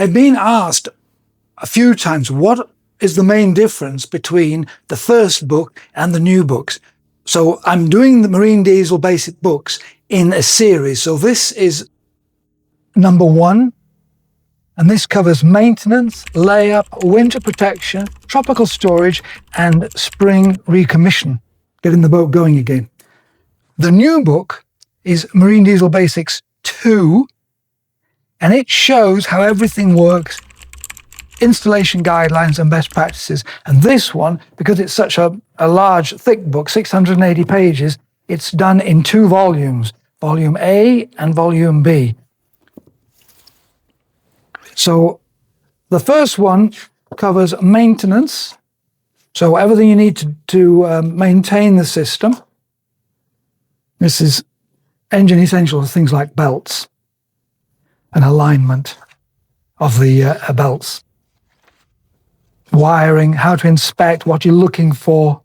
I've been asked a few times, what is the main difference between the first book and the new books? So I'm doing the Marine Diesel basic books in a series. So this is number 1, and this covers maintenance, layup, winter protection, tropical storage, and spring recommission, getting the boat going again. The new book is Marine Diesel Basics 2, and it shows how everything works, installation guidelines and best practices. And this one, because it's such a large, thick book, 680 pages, it's done in 2 volumes, Volume A and Volume B. So the first one covers maintenance, so everything you need to maintain the system. This is engine essentials, things like belts and alignment of the belts. Wiring, how to inspect, what you're looking for.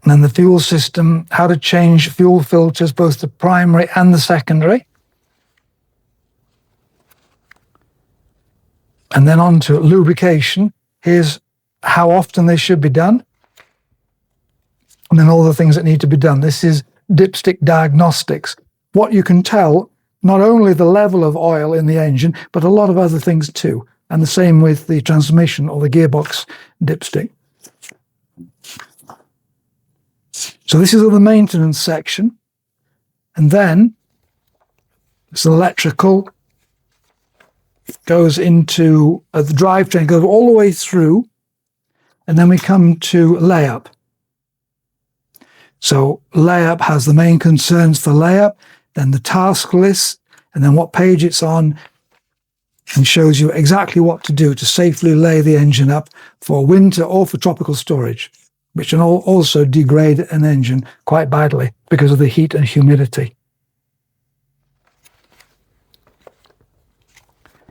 And then the fuel system, how to change fuel filters, both the primary and the secondary. And then on to lubrication. Here's how often they should be done. And then all the things that need to be done. This is dipstick diagnostics. What you can tell, not only the level of oil in the engine, but a lot of other things too. And the same with the transmission or the gearbox dipstick. So this is the maintenance section. And then it's electrical, goes into the drivetrain, goes all the way through. And then we come to layup. So layup has the main concerns for layup, then the task list, and then what page it's on, and shows you exactly what to do to safely lay the engine up for winter or for tropical storage, which can also degrade an engine quite badly because of the heat and humidity.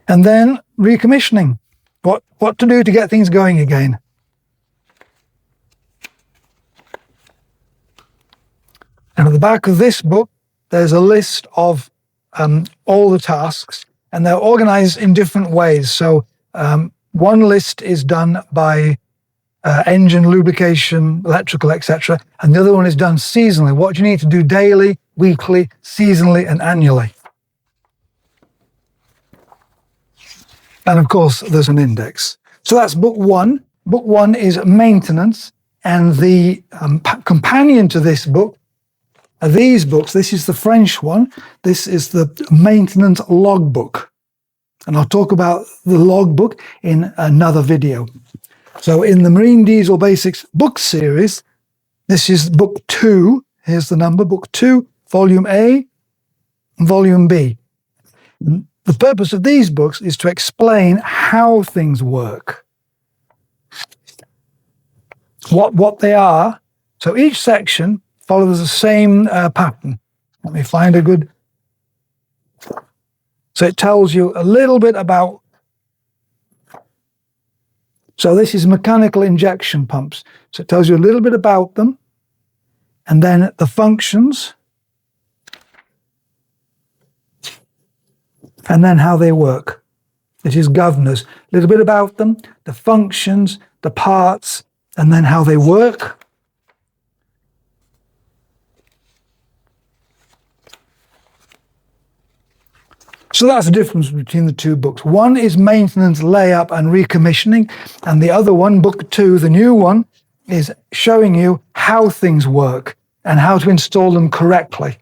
And then recommissioning, what to do to get things going again. And at the back of this book, there's a list of all the tasks, and they're organized in different ways. So one list is done by engine, lubrication, electrical, etc. And the other one is done seasonally. What do you need to do daily, weekly, seasonally, and annually? And of course, there's an index. So that's book 1. Book 1 is maintenance, and the companion to this book are these books. This is the French one. This is the maintenance logbook. And I'll talk about the logbook in another video. So in the Marine Diesel Basics book series, this is book 2. Here's the number, book 2, volume A and volume B. The purpose of these books is to explain how things work, what they are. So each section follows the same pattern. Let me find a good... So it tells you a little bit about... So this is mechanical injection pumps. So it tells you a little bit about them, and then the functions, and then how they work. This is governors. A little bit about them, the functions, the parts, and then how they work. So that's the difference between the 2 books. One is maintenance, layup, and recommissioning, and the other one, book 2, the new one, is showing you how things work and how to install them correctly.